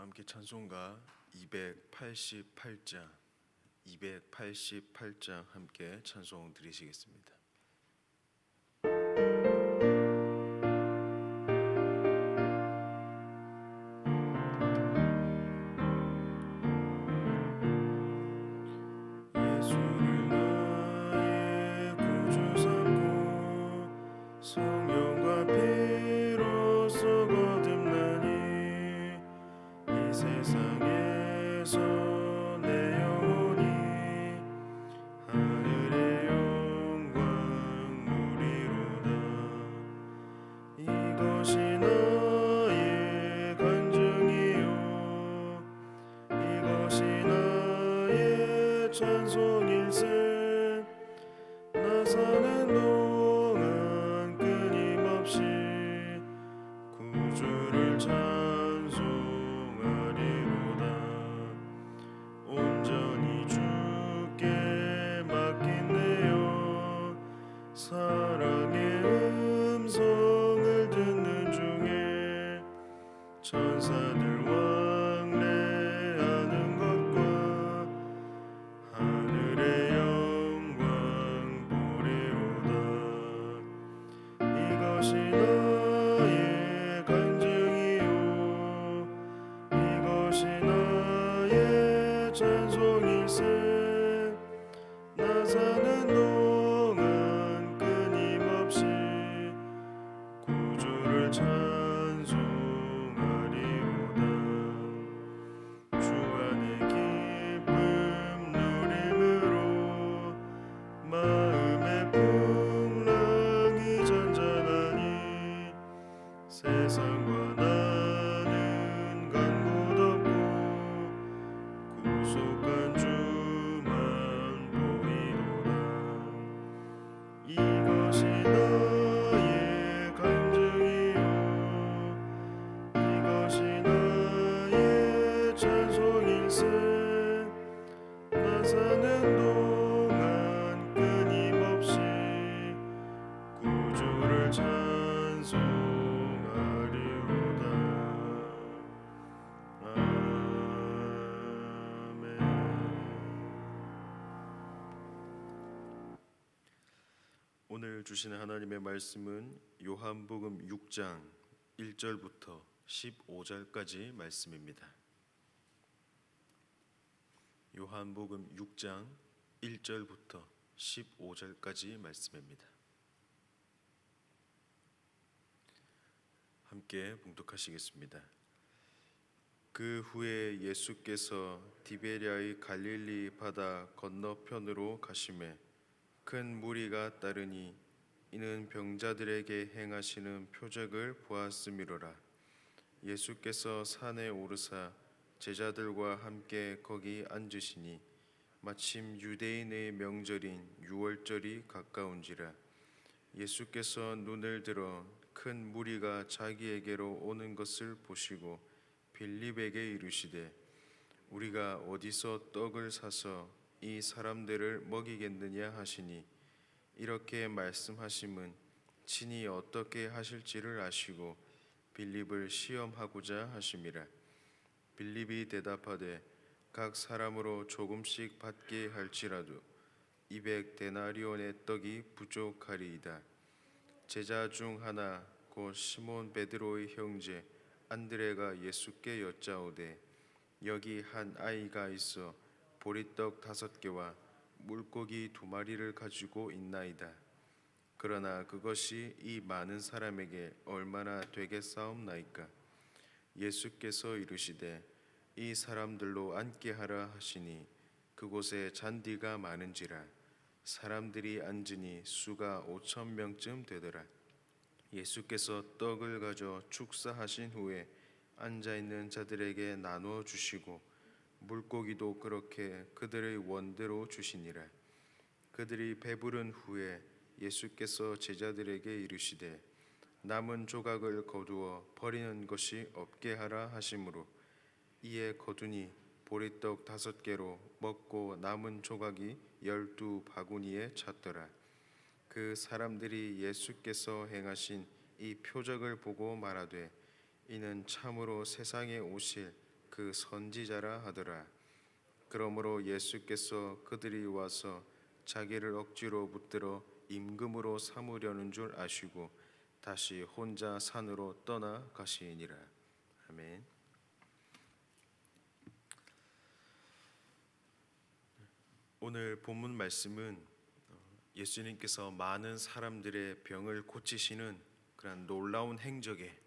다 함께 찬송가 288장 함께 찬송 드리시겠습니다. 예수를 나의 구주 삼고 성령과 피로써 거듭나니 이 세상에서 내 영혼이 하늘의 영광 누리로다. 이것이 나의 간증이요 이것이 나의 찬송일세. 나 사는 동안 끊임없이 구주를 찬송하리로다. 온전히 주께 맡긴 내 영 사랑의 음성을 듣는 중에 천사들 왕래하는 것과 하늘의 영광 보리로다. 이것이 나의 간증이요 이것이 나의 찬송일세. 나 사는 동안 끊임없이 구주를 찬송하리로다. 주 안에 기쁨 누림으로 마음의 풍랑이 잔잔하니 세상과 나는 간곳 없고 구속한 주만 보이도다. 이것이 나의 간증이요 이것이 나의 찬송일세. 나 사는 동안 끊임없이 구주를 찬송하리로다. 아멘. 오늘 주시는 하나님의 말씀은 요한복음 6장 1절부터 15절까지 말씀입니다. 요한복음 6장 1절부터 15절까지 말씀입니다. 함께 봉독하시겠습니다. 그 후에 예수께서 디베랴의 갈릴리 바다 건너편으로 가시매 큰 무리가 따르니 이는 병자들에게 행하시는 표적을 보았음이로라. 예수께서 산에 오르사 제자들과 함께 거기 앉으시니 마침 유대인의 명절인 유월절이 가까운지라. 예수께서 눈을 들어 큰 무리가 자기에게로 오는 것을 보시고 빌립에게 이르시되 우리가 어디서 떡을 사서 이 사람들을 먹이겠느냐 하시니 이렇게 말씀하심은 친히 어떻게 하실지를 아시고 빌립을 시험하고자 하심이라. 빌립이 대답하되 각 사람으로 조금씩 받게 할지라도 200데나리온의 떡이 부족하리이다. 제자 중 하나 곧 시몬 베드로의 형제 안드레가 예수께 여짜오되 여기 한 아이가 있어 보리떡 5개와 물고기 2마리를 가지고 있나이다. 그러나 그것이 이 많은 사람에게 얼마나 되겠사옵나이까. 예수께서 이르시되 이 사람들로 앉게 하라 하시니 그곳에 잔디가 많은지라. 사람들이 앉으니 수가 5,000명쯤 되더라. 예수께서 떡을 가져 축사하신 후에 앉아있는 자들에게 나누어 주시고 물고기도 그렇게 그들의 원대로 주시니라. 그들이 배부른 후에 예수께서 제자들에게 이르시되 남은 조각을 거두어 버리는 것이 없게 하라 하심으로 이에 거두니 보리떡 5개로 먹고 남은 조각이 12바구니에 찼더라. 그 사람들이 예수께서 행하신 이 표적을 보고 말하되 이는 참으로 세상에 오실 그 그 선지자라 하더라. 그러므로 예수께서 그들이 와서 자기를 억지로 붙들어 임금으로 삼으려는 줄 아시고 다시 혼자 산으로 떠나 가시니라. 아멘. 오늘 본문 말씀은 예수님께서 많은 사람들의 병을 고치시는 그런 놀라운 행적에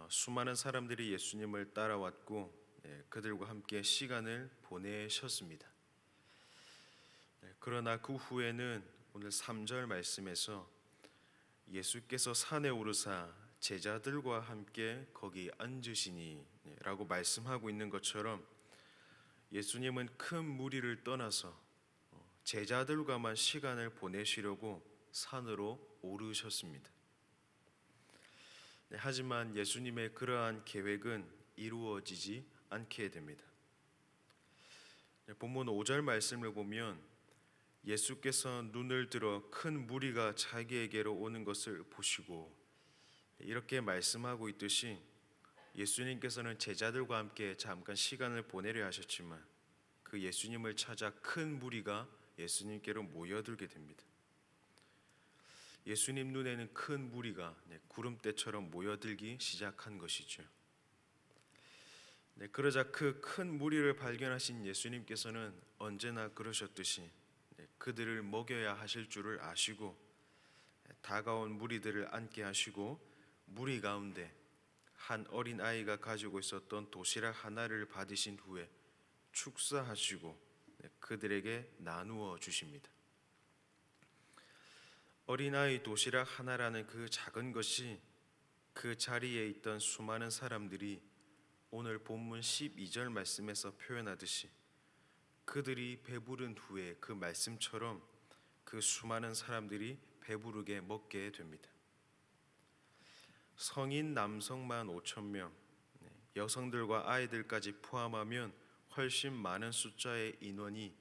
수많은 사람들이 예수님을 따라왔고 그들과 함께 시간을 보내셨습니다. 그러나 그 후에는 오늘 3절 말씀에서 예수께서 산에 오르사 제자들과 함께 거기 앉으시니 라고 말씀하고 있는 것처럼 예수님은 큰 무리를 떠나서 제자들과만 시간을 보내시려고 산으로 오르셨습니다. 하지만 예수님의 그러한 계획은 이루어지지 않게 됩니다. 본문 5절 말씀을 보면 예수께서 눈을 들어 큰 무리가 자기에게로 오는 것을 보시고 이렇게 말씀하고 있듯이 예수님께서는 제자들과 함께 잠깐 시간을 보내려 하셨지만 그 예수님을 찾아 큰 무리가 예수님께로 모여들게 됩니다. 예수님 눈에는 큰 무리가 구름대처럼 모여들기 시작한 것이죠. 그러자 그 큰 무리를 발견하신 예수님께서는 언제나 그러셨듯이 그들을 먹여야 하실 줄을 아시고 다가온 무리들을 앉게 하시고 무리 가운데 한 어린 아이가 가지고 있었던 도시락 하나를 받으신 후에 축사하시고 그들에게 나누어 주십니다. 어린아이 도시락 하나라는 그 작은 것이 그 자리에 있던 수많은 사람들이 오늘 본문 12절 말씀에서 표현하듯이 그들이 배부른 후에 그 말씀처럼 그 수많은 사람들이 배부르게 먹게 됩니다. 성인 남성만 5천 명, 여성들과 아이들까지 포함하면 훨씬 많은 숫자의 인원이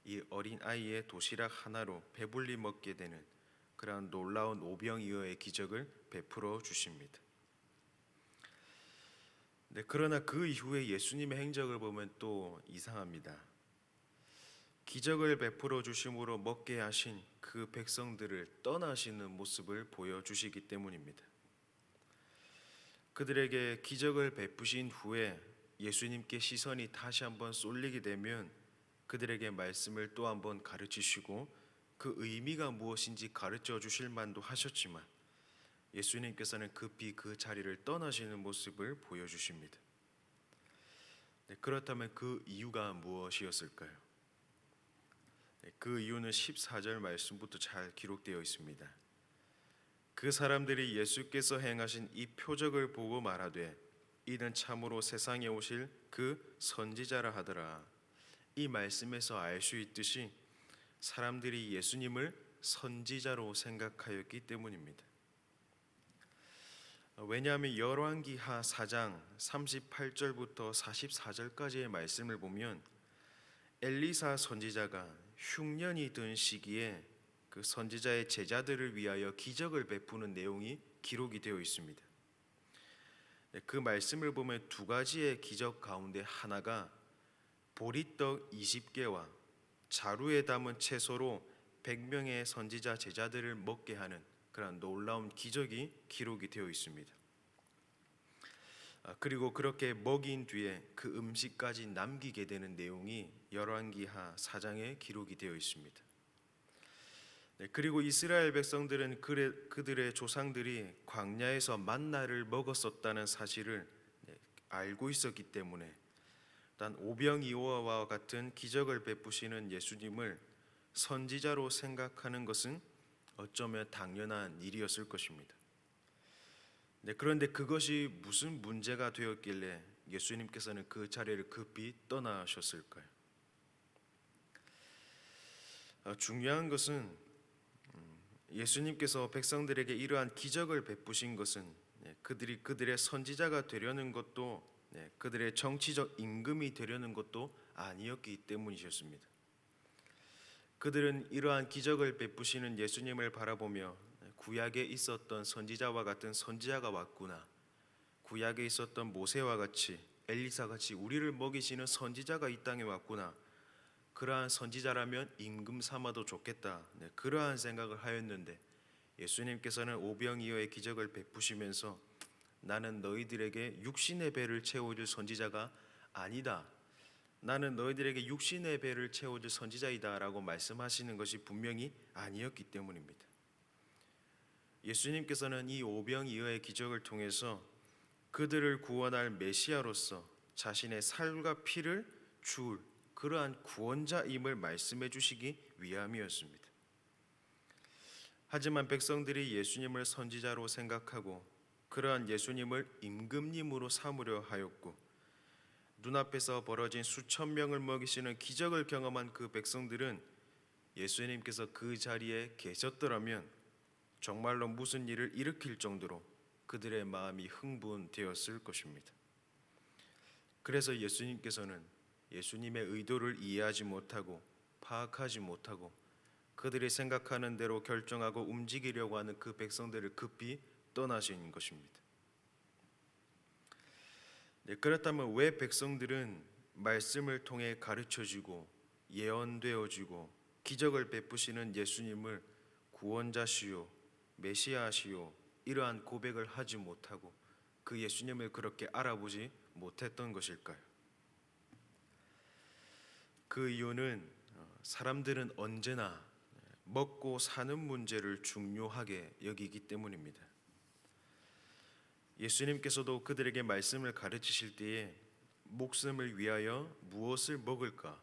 이 어린 아이의 도시락 하나로 배불리 먹게 되는 그러한 놀라운 오병이어의 기적을 베풀어 주십니다. 그러나 그 이후에 예수님의 행적을 보면 또 이상합니다. 기적을 베풀어 주심으로 먹게 하신 그 백성들을 떠나시는 모습을 보여주시기 때문입니다. 그들에게 기적을 베푸신 후에 예수님께 시선이 다시 한번 쏠리게 되면 그들에게 말씀을 또 한번 가르치시고 그 의미가 무엇인지 가르쳐 주실 만도 하셨지만 예수님께서는 급히 그 자리를 떠나시는 모습을 보여주십니다. 그렇다면 그 이유가 무엇이었을까요? 그 이유는 14절 말씀부터 잘 기록되어 있습니다. 그 사람들이 예수께서 행하신 이 표적을 보고 말하되 이는 참으로 세상에 오실 그 선지자라 하더라. 이 말씀에서 알 수 있듯이 사람들이 예수님을 선지자로 생각하였기 때문입니다. 왜냐하면 열왕기하 4장 38절부터 44절까지의 말씀을 보면 엘리사 선지자가 흉년이 든 시기에 그 선지자의 제자들을 위하여 기적을 베푸는 내용이 기록이 되어 있습니다. 그 말씀을 보면 두 가지의 기적 가운데 하나가 보리떡 20개와 자루에 담은 채소로 100명의 선지자 제자들을 먹게 하는 그런 놀라운 기적이 기록이 되어 있습니다. 그리고 그렇게 먹인 뒤에 그 음식까지 남기게 되는 내용이 열왕기하 4장에 기록이 되어 있습니다. 그리고 이스라엘 백성들은 그들의 조상들이 광야에서 만나를 먹었었다는 사실을 알고 있었기 때문에 단 오병이어와 같은 기적을 베푸시는 예수님을 선지자로 생각하는 것은 어쩌면 당연한 일이었을 것입니다. 그런데 그것이 무슨 문제가 되었길래 예수님께서는 그 자리를 급히 떠나셨을까요? 중요한 것은 예수님께서 백성들에게 이러한 기적을 베푸신 것은 그들이 그들의 선지자가 되려는 것도 그들의 정치적 임금이 되려는 것도 아니었기 때문이셨습니다. 그들은 이러한 기적을 베푸시는 예수님을 바라보며 구약에 있었던 선지자와 같은 선지자가 왔구나, 구약에 있었던 모세와 같이 엘리사 같이 우리를 먹이시는 선지자가 이 땅에 왔구나. 그러한 선지자라면 임금 삼아도 좋겠다. 네, 그러한 생각을 하였는데 예수님께서는 오병이어의 기적을 베푸시면서 나는 너희들에게 육신의 배를 채워줄 선지자가 아니다. 나는 너희들에게 육신의 배를 채워줄 선지자이다라고 말씀하시는 것이 분명히 아니었기 때문입니다. 예수님께서는 이 오병이어의 기적을 통해서 그들을 구원할 메시아로서 자신의 살과 피를 줄 그러한 구원자임을 말씀해 주시기 위함이었습니다. 하지만 백성들이 예수님을 선지자로 생각하고 그러한 예수님을 임금님으로 삼으려 하였고 눈앞에서 벌어진 수천 명을 먹이시는 기적을 경험한 그 백성들은 예수님께서 그 자리에 계셨더라면 정말로 무슨 일을 일으킬 정도로 그들의 마음이 흥분되었을 것입니다. 그래서 예수님께서는 예수님의 의도를 이해하지 못하고 파악하지 못하고 그들이 생각하는 대로 결정하고 움직이려고 하는 그 백성들을 급히 떠나신 것입니다. 네, 그렇다면 왜 백성들은 말씀을 통해 가르쳐주고 예언되어주고 기적을 베푸시는 예수님을 구원자시요 메시아시요 이러한 고백을 하지 못하고 그 예수님을 그렇게 알아보지 못했던 것일까요? 그 이유는 사람들은 언제나 먹고 사는 문제를 중요하게 여기기 때문입니다. 예수님께서도 그들에게 말씀을 가르치실 때에 목숨을 위하여 무엇을 먹을까,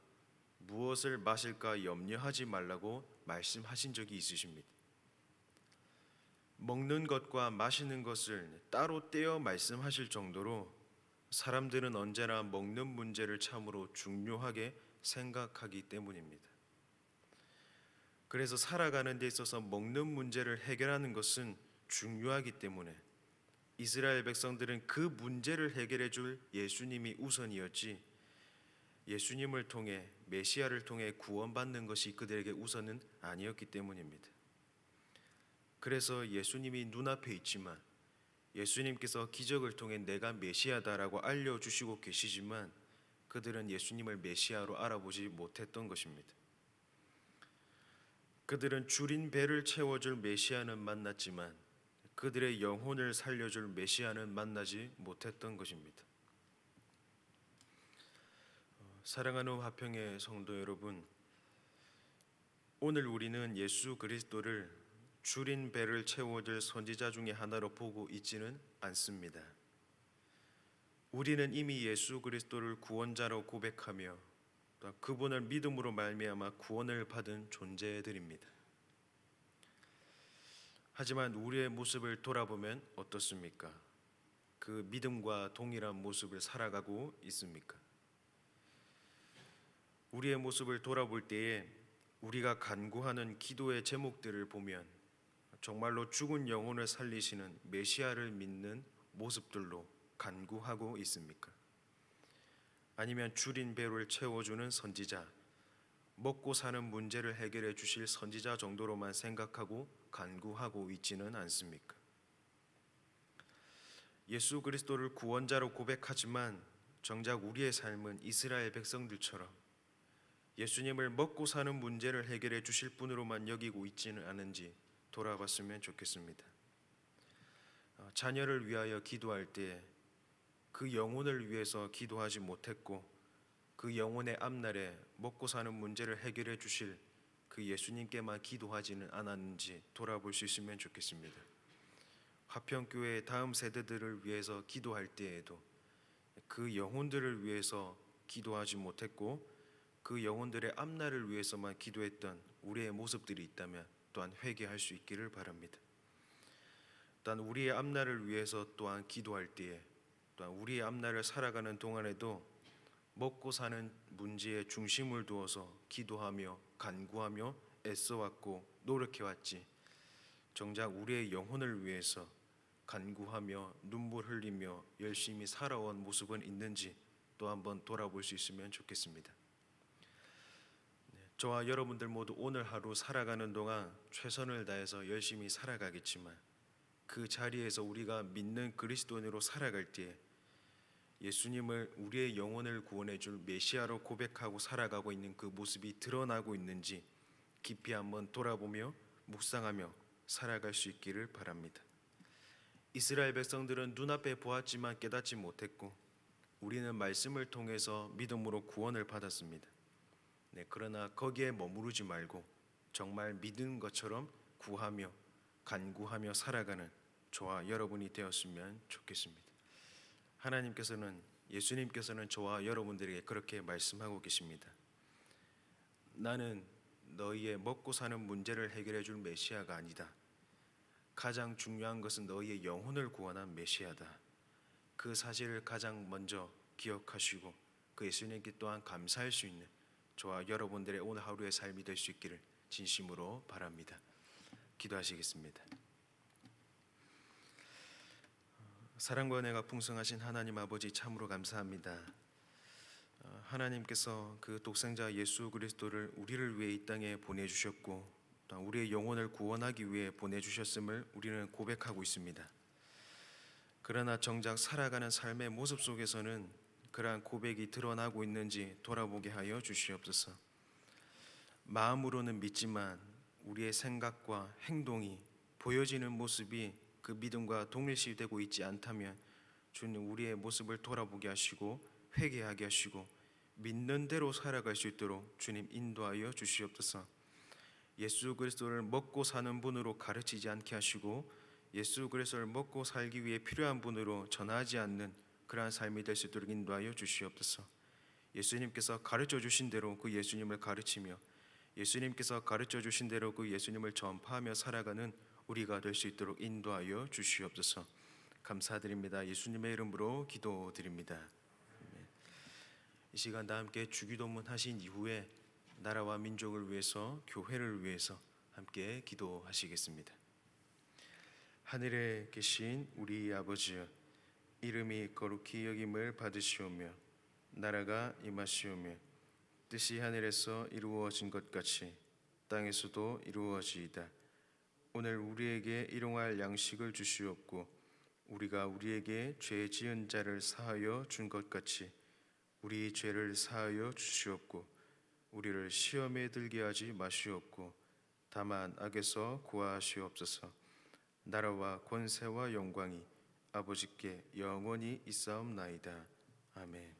무엇을 마실까 염려하지 말라고 말씀하신 적이 있으십니다. 먹는 것과 마시는 것을 따로 떼어 말씀하실 정도로 사람들은 언제나 먹는 문제를 참으로 중요하게 생각하기 때문입니다. 그래서 살아가는 데 있어서 먹는 문제를 해결하는 것은 중요하기 때문에 이스라엘 백성들은 그 문제를 해결해 줄 예수님이 우선이었지 예수님을 통해 메시아를 통해 구원받는 것이 그들에게 우선은 아니었기 때문입니다. 그래서 예수님이 눈앞에 있지만 예수님께서 기적을 통해 내가 메시아다라고 알려주시고 계시지만 그들은 예수님을 메시아로 알아보지 못했던 것입니다. 그들은 줄인 배를 채워줄 메시아는 만났지만 그들의 영혼을 살려줄 메시아는 만나지 못했던 것입니다. 사랑하는 화평의 성도 여러분, 오늘 우리는 예수 그리스도를 줄인 배를 채워줄 선지자 중에 하나로 보고 있지는 않습니다. 우리는 이미 예수 그리스도를 구원자로 고백하며 또 그분을 믿음으로 말미암아 구원을 받은 존재들입니다. 하지만 우리의 모습을 돌아보면 어떻습니까? 그 믿음과 동일한 모습을 살아가고 있습니까? 우리의 모습을 돌아볼 때에 우리가 간구하는 기도의 제목들을 보면 정말로 죽은 영혼을 살리시는 메시아를 믿는 모습들로 간구하고 있습니까? 아니면 줄인 배를 채워주는 선지자, 먹고 사는 문제를 해결해 주실 선지자 정도로만 생각하고 간구하고 있지는 않습니까? 예수 그리스도를 구원자로 고백하지만 정작 우리의 삶은 이스라엘 백성들처럼 예수님을 먹고 사는 문제를 해결해 주실 분으로만 여기고 있지는 않은지 돌아봤으면 좋겠습니다. 자녀를 위하여 기도할 때 그 영혼을 위해서 기도하지 못했고 그 영혼의 앞날에 먹고 사는 문제를 해결해 주실 그 예수님께만 기도하지는 않았는지 돌아볼 수 있으면 좋겠습니다. 화평교회의 다음 세대들을 위해서 기도할 때에도 그 영혼들을 위해서 기도하지 못했고 그 영혼들의 앞날을 위해서만 기도했던 우리의 모습들이 있다면 또한 회개할 수 있기를 바랍니다. 또한 우리의 앞날을 위해서 또한 기도할 때에 또한 우리의 앞날을 살아가는 동안에도 먹고 사는 문제에 중심을 두어서 기도하며 간구하며 애써왔고 노력해왔지 정작 우리의 영혼을 위해서 간구하며 눈물 흘리며 열심히 살아온 모습은 있는지 또 한번 돌아볼 수 있으면 좋겠습니다. 저와 여러분들 모두 오늘 하루 살아가는 동안 최선을 다해서 열심히 살아가겠지만 그 자리에서 우리가 믿는 그리스도인으로 살아갈 때에 예수님을 우리의 영혼을 구원해 줄 메시아로 고백하고 살아가고 있는 그 모습이 드러나고 있는지 깊이 한번 돌아보며 묵상하며 살아갈 수 있기를 바랍니다. 이스라엘 백성들은 눈앞에 보았지만 깨닫지 못했고 우리는 말씀을 통해서 믿음으로 구원을 받았습니다. 네, 그러나 거기에 머무르지 말고 정말 믿은 것처럼 구하며 간구하며 살아가는 저와 여러분이 되었으면 좋겠습니다. 하나님께서는 예수님께서는 저와 여러분들에게 그렇게 말씀하고 계십니다. 나는 너희의 먹고 사는 문제를 해결해 줄 메시아가 아니다. 가장 중요한 것은 너희의 영혼을 구원한 메시아다. 그 사실을 가장 먼저 기억하시고 그 예수님께 또한 감사할 수 있는 저와 여러분들의 오늘 하루의 삶이 될 수 있기를 진심으로 바랍니다. 기도하시겠습니다. 사랑과 은혜가 풍성하신 하나님 아버지 참으로 감사합니다. 하나님께서 그 독생자 예수 그리스도를 우리를 위해 이 땅에 보내주셨고 또 우리의 영혼을 구원하기 위해 보내주셨음을 우리는 고백하고 있습니다. 그러나 정작 살아가는 삶의 모습 속에서는 그러한 고백이 드러나고 있는지 돌아보게 하여 주시옵소서. 마음으로는 믿지만 우리의 생각과 행동이 보여지는 모습이 그 믿음과 동일시되고 있지 않다면 주님 우리의 모습을 돌아보게 하시고 회개하게 하시고 믿는 대로 살아갈 수 있도록 주님 인도하여 주시옵소서. 예수 그리스도를 먹고 사는 분으로 가르치지 않게 하시고 예수 그리스도를 먹고 살기 위해 필요한 분으로 전하지 않는 그러한 삶이 될 수 있도록 인도하여 주시옵소서. 예수님께서 가르쳐 주신 대로 그 예수님을 가르치며 예수님께서 가르쳐 주신 대로 그 예수님을 전파하며 살아가는 우리가 될 수 있도록 인도하여 주시옵소서. 감사드립니다. 예수님의 이름으로 기도드립니다. 이 시간 다 함께 주기도문 하신 이후에 나라와 민족을 위해서 교회를 위해서 함께 기도하시겠습니다. 하늘에 계신 우리 아버지여, 이름이 거룩히 여김을 받으시오며 나라가 임하시오며 뜻이 하늘에서 이루어진 것 같이 땅에서도 이루어지이다. 오늘 우리에게 일용할 양식을 주시옵고 우리가 우리에게 죄 지은 자를 사하여 준 것 같이 우리 죄를 사하여 주시옵고 우리를 시험에 들게 하지 마시옵고 다만 악에서 구하시옵소서. 나라와 권세와 영광이 아버지께 영원히 있사옵나이다. 아멘.